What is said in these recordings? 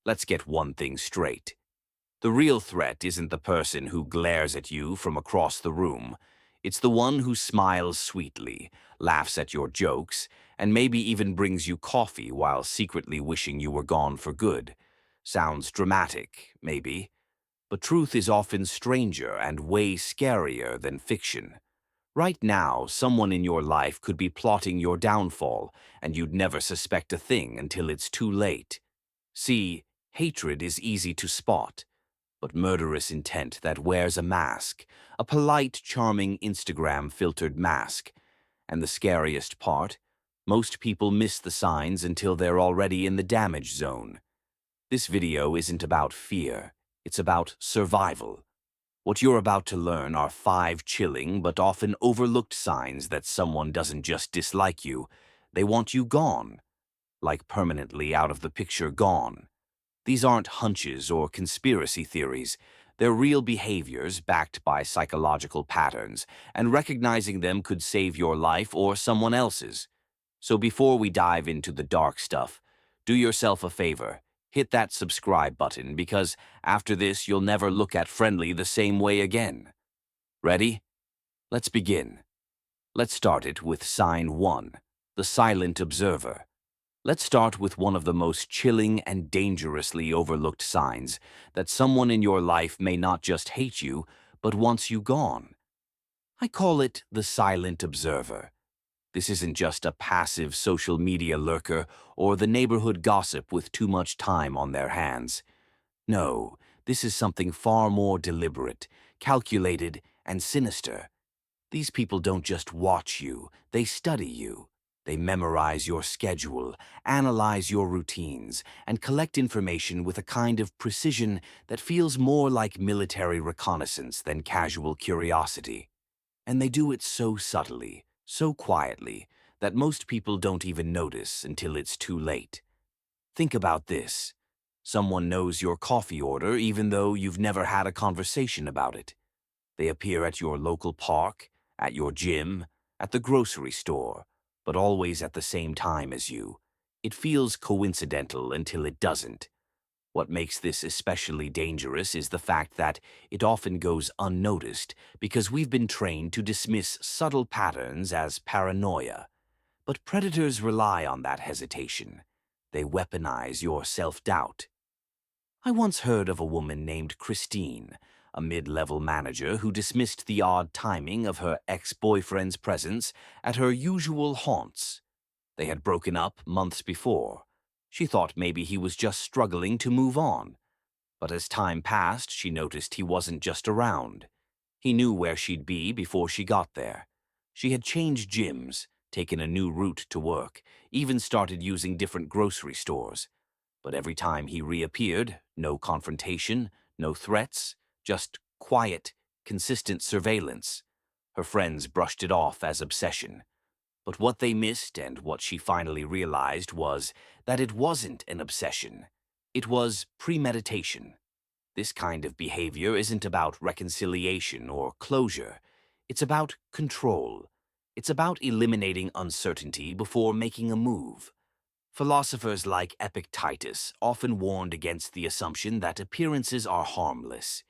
Let's get one thing straight. The real threat isn't the person who glares at you from across the room. It's the one who smiles sweetly, laughs at your jokes, and maybe even brings you coffee while secretly wishing you were gone for good. Sounds dramatic, maybe, but truth is often stranger and way scarier than fiction. Right now, someone in your life could be plotting your downfall, and you'd never suspect a thing until it's too late. See, hatred is easy to spot, but murderous intent that wears a mask, a polite, charming Instagram-filtered mask. And the scariest part, most people miss the signs until they're already in the damage zone. This video isn't about fear, it's about survival. What you're about to learn are 5 chilling but often overlooked signs that someone doesn't just dislike you, they want you gone. Like permanently out of the picture gone. These aren't hunches or conspiracy theories. They're real behaviors backed by psychological patterns, and recognizing them could save your life or someone else's. So before we dive into the dark stuff, do yourself a favor. Hit that subscribe button because after this you'll never look at friendly the same way again. Ready? Let's begin. Let's start it with sign 1, the silent observer. Let's start with one of the most chilling and dangerously overlooked signs that someone in your life may not just hate you, but wants you gone. I call it the silent observer. This isn't just a passive social media lurker or the neighborhood gossip with too much time on their hands. No, this is something far more deliberate, calculated, and sinister. These people don't just watch you, they study you. They memorize your schedule, analyze your routines, and collect information with a kind of precision that feels more like military reconnaissance than casual curiosity. And they do it so subtly, so quietly, that most people don't even notice until it's too late. Think about this. Someone knows your coffee order even though you've never had a conversation about it. They appear at your local park, at your gym, at the grocery store, but always at the same time as you. It feels coincidental until it doesn't. What makes this especially dangerous is the fact that it often goes unnoticed because we've been trained to dismiss subtle patterns as paranoia. But predators rely on that hesitation. They weaponize your self-doubt. I once heard of a woman named Christine, a mid-level manager who dismissed the odd timing of her ex-boyfriend's presence at her usual haunts. They had broken up months before. She thought maybe he was just struggling to move on. But as time passed, she noticed he wasn't just around. He knew where she'd be before she got there. She had changed gyms, taken a new route to work, even started using different grocery stores. But every time he reappeared, no confrontation, no threats, just quiet, consistent surveillance. Her friends brushed it off as obsession. But what they missed and what she finally realized was that it wasn't an obsession. It was premeditation. This kind of behavior isn't about reconciliation or closure. It's about control. It's about eliminating uncertainty before making a move. Philosophers like Epictetus often warned against the assumption that appearances are harmless.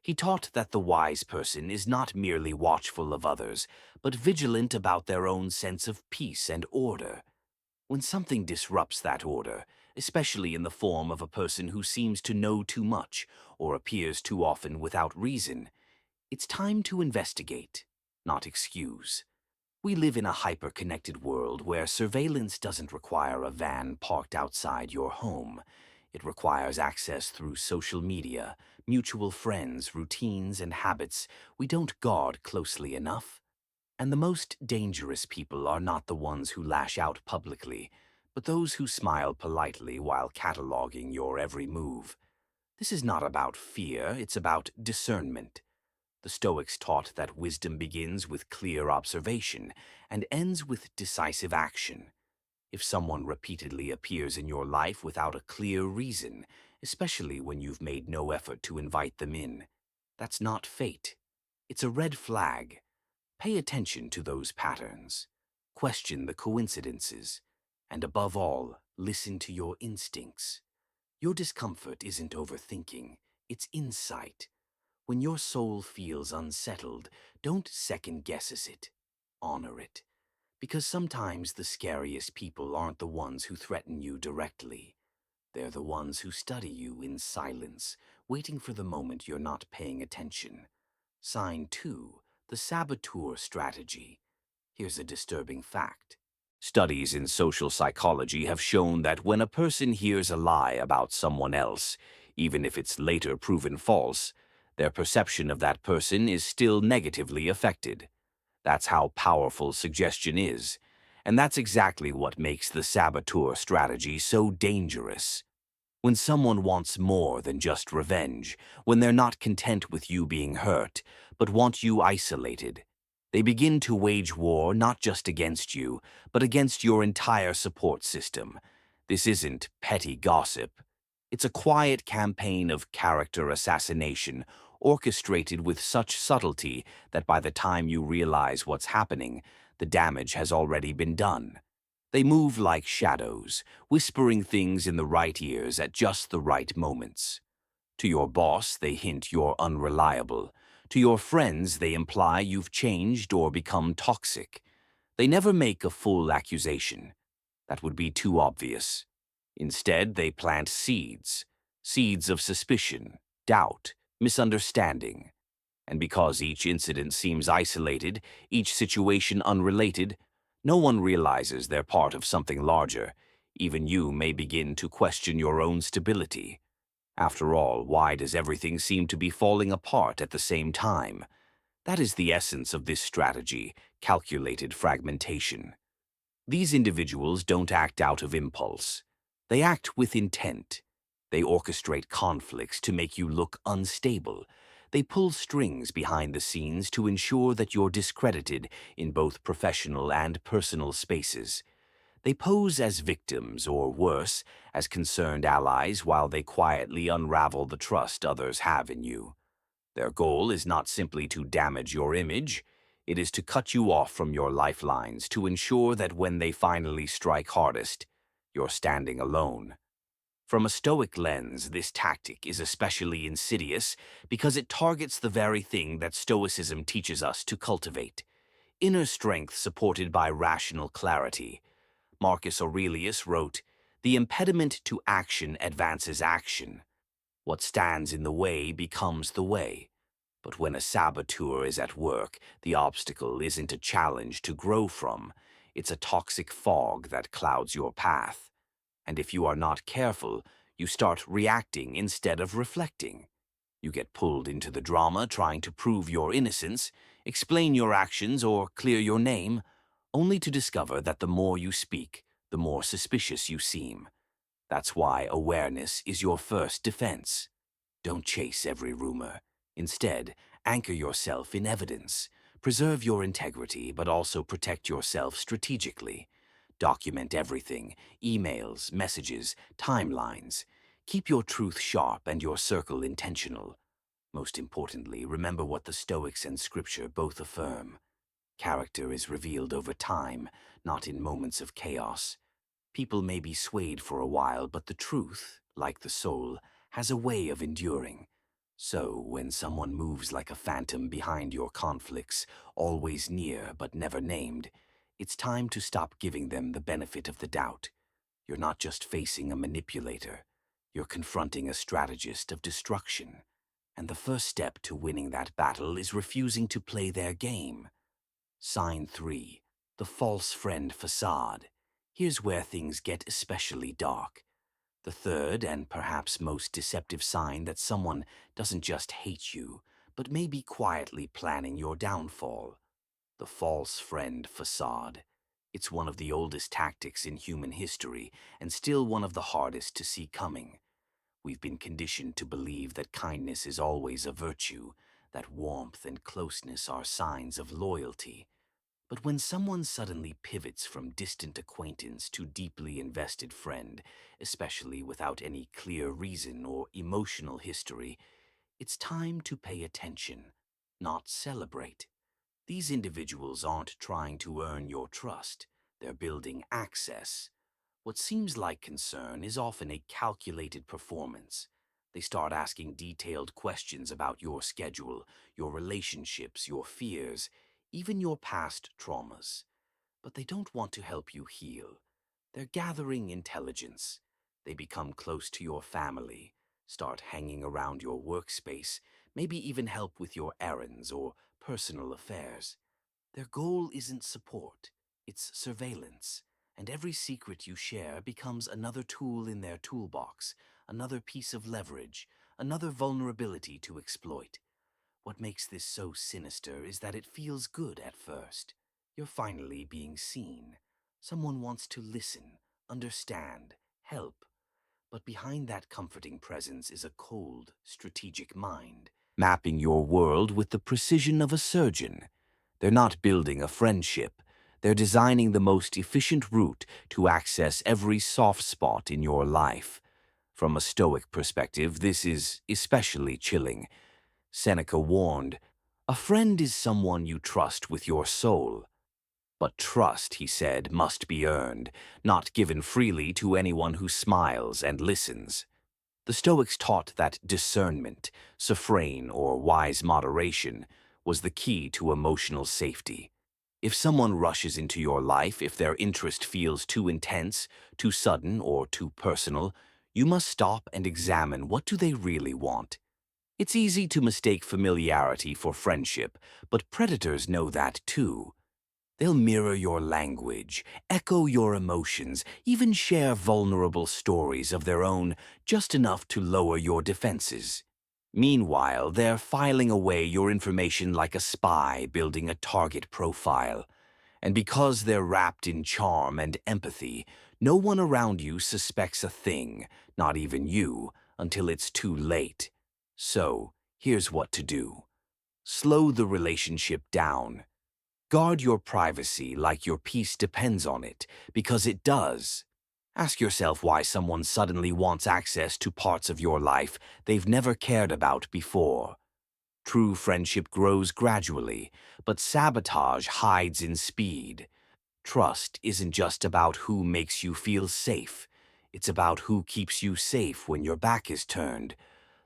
He taught that the wise person is not merely watchful of others, but vigilant about their own sense of peace and order. When something disrupts that order, especially in the form of a person who seems to know too much or appears too often without reason, it's time to investigate, not excuse. We live in a hyper-connected world where surveillance doesn't require a van parked outside your home. It requires access through social media, mutual friends, routines, and habits we don't guard closely enough. And the most dangerous people are not the ones who lash out publicly, but those who smile politely while cataloging your every move. This is not about fear, it's about discernment. The Stoics taught that wisdom begins with clear observation and ends with decisive action. If someone repeatedly appears in your life without a clear reason, especially when you've made no effort to invite them in, that's not fate. It's a red flag. Pay attention to those patterns. Question the coincidences. And above all, listen to your instincts. Your discomfort isn't overthinking, it's insight. When your soul feels unsettled, don't second-guess it. Honor it. Because sometimes the scariest people aren't the ones who threaten you directly. They're the ones who study you in silence, waiting for the moment you're not paying attention. Sign 2, the saboteur strategy. Here's a disturbing fact. Studies in social psychology have shown that when a person hears a lie about someone else, even if it's later proven false, their perception of that person is still negatively affected. That's how powerful suggestion is. And that's exactly what makes the saboteur strategy so dangerous. When someone wants more than just revenge, when they're not content with you being hurt, but want you isolated, they begin to wage war not just against you, but against your entire support system. This isn't petty gossip. It's a quiet campaign of character assassination, orchestrated with such subtlety that by the time you realize what's happening, the damage has already been done. They move like shadows, whispering things in the right ears at just the right moments. To your boss, they hint you're unreliable. To your friends, they imply you've changed or become toxic. They never make a full accusation. That would be too obvious. Instead, they plant seeds. Seeds of suspicion, doubt, misunderstanding. And because each incident seems isolated, each situation unrelated, no one realizes they're part of something larger. Even you may begin to question your own stability. After all, why does everything seem to be falling apart at the same time? That is the essence of this strategy, calculated fragmentation. These individuals don't act out of impulse. They act with intent. They orchestrate conflicts to make you look unstable. They pull strings behind the scenes to ensure that you're discredited in both professional and personal spaces. They pose as victims, or worse, as concerned allies, while they quietly unravel the trust others have in you. Their goal is not simply to damage your image, it is to cut you off from your lifelines to ensure that when they finally strike hardest, you're standing alone. From a Stoic lens, this tactic is especially insidious because it targets the very thing that Stoicism teaches us to cultivate: inner strength supported by rational clarity. Marcus Aurelius wrote, "The impediment to action advances action. What stands in the way becomes the way." But when a saboteur is at work, the obstacle isn't a challenge to grow from. It's a toxic fog that clouds your path. And if you are not careful, you start reacting instead of reflecting. You get pulled into the drama trying to prove your innocence, explain your actions, or clear your name, only to discover that the more you speak, the more suspicious you seem. That's why awareness is your first defense. Don't chase every rumor. Instead, anchor yourself in evidence. Preserve your integrity, but also protect yourself strategically. Document everything: emails, messages, timelines. Keep your truth sharp and your circle intentional. Most importantly, remember what the Stoics and Scripture both affirm. Character is revealed over time, not in moments of chaos. People may be swayed for a while, but the truth, like the soul, has a way of enduring. So, when someone moves like a phantom behind your conflicts, always near but never named, it's time to stop giving them the benefit of the doubt. You're not just facing a manipulator, you're confronting a strategist of destruction. And the first step to winning that battle is refusing to play their game. Sign 3, the false friend facade. Here's where things get especially dark. The third and perhaps most deceptive sign that someone doesn't just hate you, but may be quietly planning your downfall. The false friend facade. It's one of the oldest tactics in human history, and still one of the hardest to see coming. We've been conditioned to believe that kindness is always a virtue, that warmth and closeness are signs of loyalty. But when someone suddenly pivots from distant acquaintance to deeply invested friend, especially without any clear reason or emotional history, it's time to pay attention, not celebrate. These individuals aren't trying to earn your trust, they're building access. What seems like concern is often a calculated performance. They start asking detailed questions about your schedule, your relationships, your fears, even your past traumas. But they don't want to help you heal. They're gathering intelligence. They become close to your family, start hanging around your workspace, maybe even help with your errands or personal affairs. Their goal isn't support, it's surveillance, and every secret you share becomes another tool in their toolbox, another piece of leverage, another vulnerability to exploit. What makes this so sinister is that it feels good at first. You're finally being seen. Someone wants to listen, understand, help. But behind that comforting presence is a cold, strategic mind, mapping your world with the precision of a surgeon. They're not building a friendship. They're designing the most efficient route to access every soft spot in your life. From a Stoic perspective, this is especially chilling. Seneca warned, "A friend is someone you trust with your soul." But trust, he said, must be earned, not given freely to anyone who smiles and listens. The Stoics taught that discernment, sophrein or wise moderation, was the key to emotional safety. If someone rushes into your life, if their interest feels too intense, too sudden, or too personal, you must stop and examine what do they really want. It's easy to mistake familiarity for friendship, but predators know that too. They'll mirror your language, echo your emotions, even share vulnerable stories of their own, just enough to lower your defenses. Meanwhile, they're filing away your information like a spy building a target profile. And because they're wrapped in charm and empathy, no one around you suspects a thing, not even you, until it's too late. So, here's what to do. Slow the relationship down. Guard your privacy like your peace depends on it, because it does. Ask yourself why someone suddenly wants access to parts of your life they've never cared about before. True friendship grows gradually, but sabotage hides in speed. Trust isn't just about who makes you feel safe. It's about who keeps you safe when your back is turned.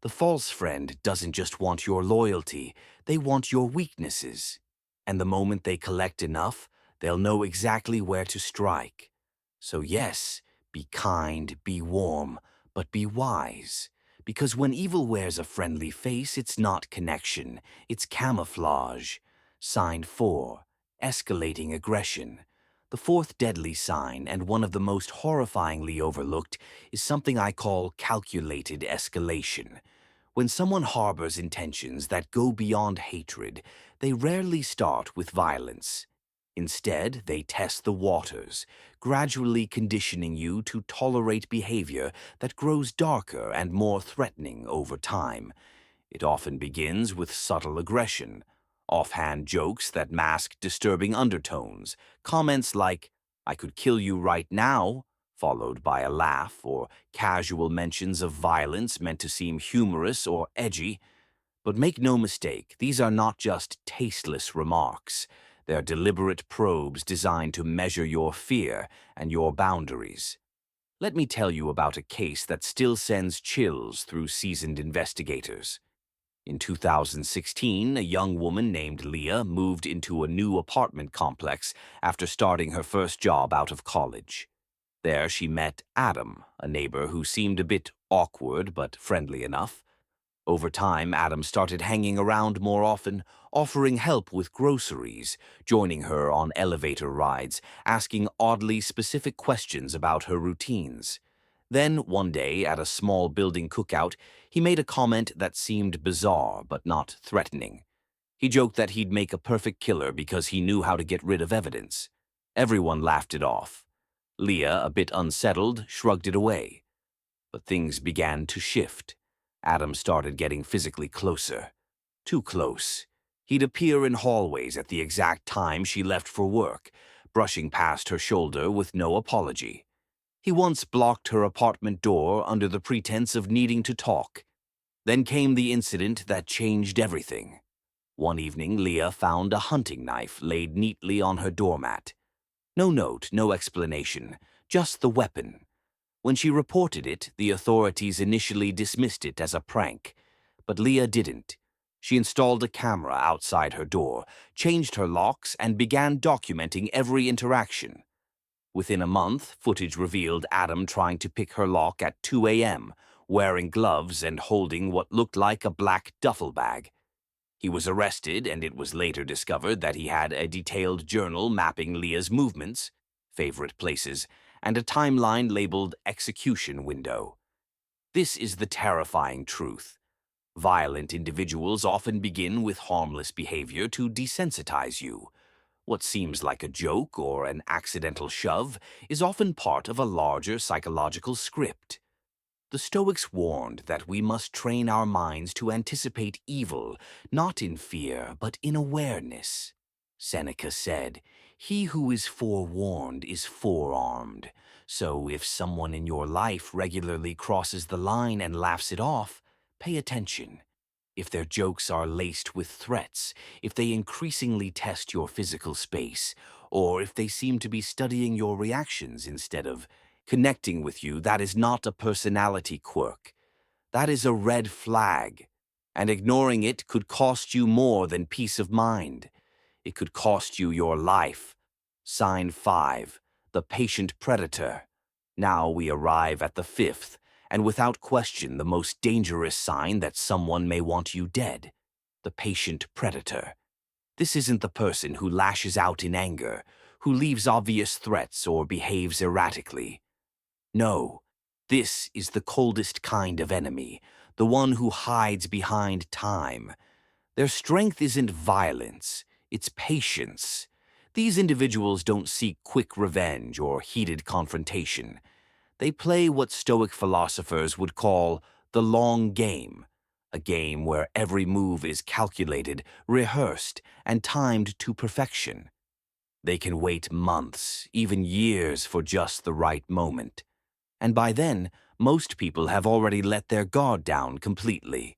The false friend doesn't just want your loyalty, they want your weaknesses. And the moment they collect enough, they'll know exactly where to strike. So yes, be kind, be warm, but be wise. Because when evil wears a friendly face, it's not connection, it's camouflage. Sign 4. Escalating aggression. The fourth deadly sign, and one of the most horrifyingly overlooked, is something I call calculated escalation. When someone harbors intentions that go beyond hatred, they rarely start with violence. Instead, they test the waters, gradually conditioning you to tolerate behavior that grows darker and more threatening over time. It often begins with subtle aggression, offhand jokes that mask disturbing undertones, comments like, "I could kill you right now," followed by a laugh, or casual mentions of violence meant to seem humorous or edgy. But make no mistake, these are not just tasteless remarks. They're deliberate probes designed to measure your fear and your boundaries. Let me tell you about a case that still sends chills through seasoned investigators. In 2016, a young woman named Leah moved into a new apartment complex after starting her first job out of college. There she met Adam, a neighbor who seemed a bit awkward but friendly enough. Over time, Adam started hanging around more often, offering help with groceries, joining her on elevator rides, asking oddly specific questions about her routines. Then, one day, at a small building cookout, he made a comment that seemed bizarre but not threatening. He joked that he'd make a perfect killer because he knew how to get rid of evidence. Everyone laughed it off. Leah, a bit unsettled, shrugged it away. But things began to shift. Adam started getting physically closer. Too close. He'd appear in hallways at the exact time she left for work, brushing past her shoulder with no apology. He once blocked her apartment door under the pretense of needing to talk. Then came the incident that changed everything. One evening, Leah found a hunting knife laid neatly on her doormat. No note, no explanation, just the weapon. When she reported it, the authorities initially dismissed it as a prank. But Leah didn't. She installed a camera outside her door, changed her locks, and began documenting every interaction. Within a month, footage revealed Adam trying to pick her lock at 2 a.m., wearing gloves and holding what looked like a black duffel bag. He was arrested, and it was later discovered that he had a detailed journal mapping Leah's movements, favorite places, and a timeline labeled execution window. This is the terrifying truth. Violent individuals often begin with harmless behavior to desensitize you. What seems like a joke or an accidental shove is often part of a larger psychological script. The Stoics warned that we must train our minds to anticipate evil, not in fear, but in awareness. Seneca said, "He who is forewarned is forearmed." So if someone in your life regularly crosses the line and laughs it off, pay attention. If their jokes are laced with threats, if they increasingly test your physical space, or if they seem to be studying your reactions instead of connecting with you, that is not a personality quirk. That is a red flag, and ignoring it could cost you more than peace of mind. It could cost you your life. Sign 5, the patient predator. Now we arrive at the 5th, and without question the most dangerous sign that someone may want you dead, the patient predator. This isn't the person who lashes out in anger, who leaves obvious threats or behaves erratically. No, this is the coldest kind of enemy, the one who hides behind time. Their strength isn't violence, it's patience. These individuals don't seek quick revenge or heated confrontation. They play what Stoic philosophers would call the long game, a game where every move is calculated, rehearsed, and timed to perfection. They can wait months, even years, for just the right moment. And by then, most people have already let their guard down completely.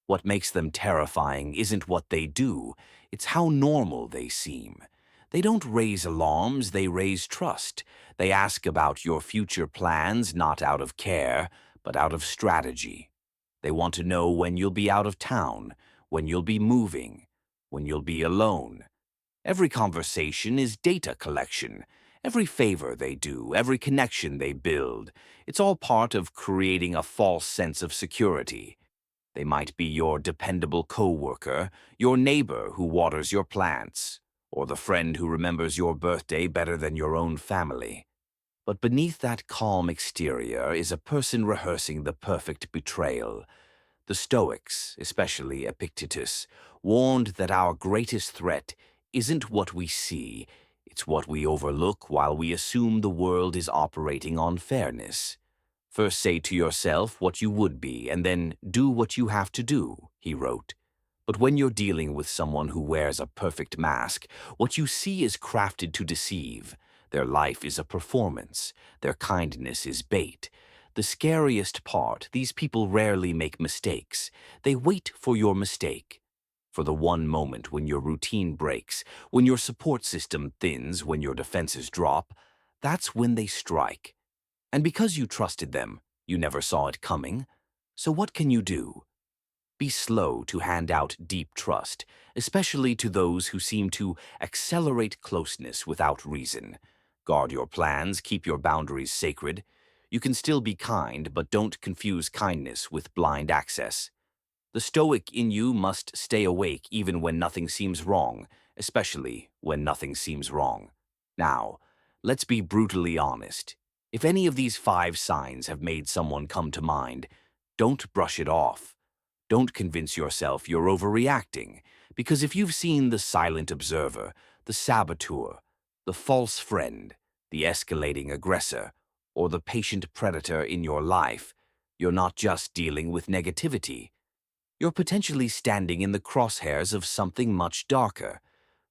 What makes them terrifying isn't what they do, it's how normal they seem. They don't raise alarms, they raise trust. They ask about your future plans not out of care, but out of strategy. They want to know when you'll be out of town, when you'll be moving, when you'll be alone. Every conversation is data collection. Every favor they do, every connection they build, it's all part of creating a false sense of security. They might be your dependable coworker, your neighbor who waters your plants, or the friend who remembers your birthday better than your own family. But beneath that calm exterior is a person rehearsing the perfect betrayal. The Stoics, especially Epictetus, warned that our greatest threat isn't what we see, it's what we overlook while we assume the world is operating on fairness. First say to yourself what you would be, and then do what you have to do, he wrote. But when you're dealing with someone who wears a perfect mask, what you see is crafted to deceive. Their life is a performance. Their kindness is bait. The scariest part, these people rarely make mistakes. They wait for your mistake. For the one moment when your routine breaks, when your support system thins, when your defenses drop, that's when they strike. And because you trusted them, you never saw it coming. So what can you do? Be slow to hand out deep trust, especially to those who seem to accelerate closeness without reason. Guard your plans, keep your boundaries sacred. You can still be kind, but don't confuse kindness with blind access. The Stoic in you must stay awake even when nothing seems wrong, especially when nothing seems wrong. Now, let's be brutally honest. If any of these 5 signs have made someone come to mind, don't brush it off. Don't convince yourself you're overreacting, because if you've seen the silent observer, the saboteur, the false friend, the escalating aggressor, or the patient predator in your life, you're not just dealing with negativity. You're potentially standing in the crosshairs of something much darker.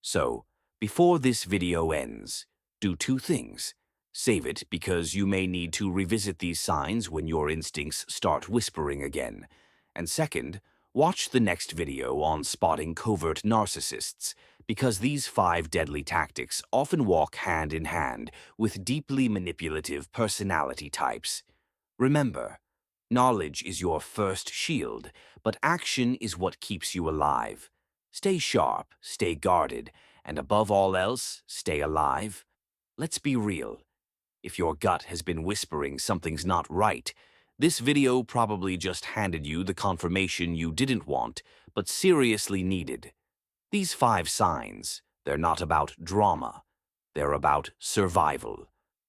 So, before this video ends, do 2 things. Save it because you may need to revisit these signs when your instincts start whispering again. And second, watch the next video on spotting covert narcissists, because these 5 deadly tactics often walk hand in hand with deeply manipulative personality types. Remember, knowledge is your first shield, but action is what keeps you alive. Stay sharp, stay guarded, and above all else, stay alive. Let's be real. If your gut has been whispering something's not right, this video probably just handed you the confirmation you didn't want, but seriously needed. These 5 signs, they're not about drama. They're about survival.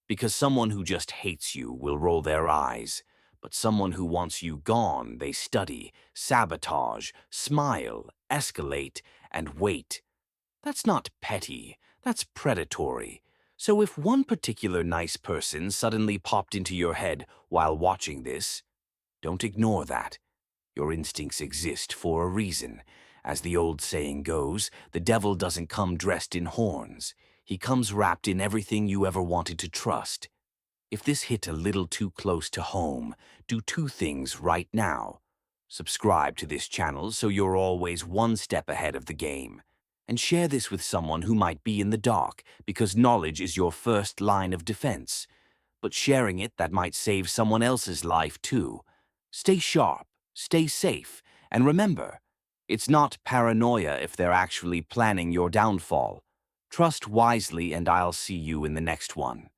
Because someone who just hates you will roll their eyes, but someone who wants you gone, they study, sabotage, smile, escalate, and wait. That's not petty, that's predatory. So if one particular nice person suddenly popped into your head while watching this, don't ignore that. Your instincts exist for a reason. As the old saying goes, the devil doesn't come dressed in horns. He comes wrapped in everything you ever wanted to trust. If this hit a little too close to home, do 2 things right now. Subscribe to this channel so you're always one step ahead of the game. And share this with someone who might be in the dark, because knowledge is your first line of defense. But sharing it, that might save someone else's life too. Stay sharp, stay safe, and remember, it's not paranoia if they're actually planning your downfall. Trust wisely, and I'll see you in the next one.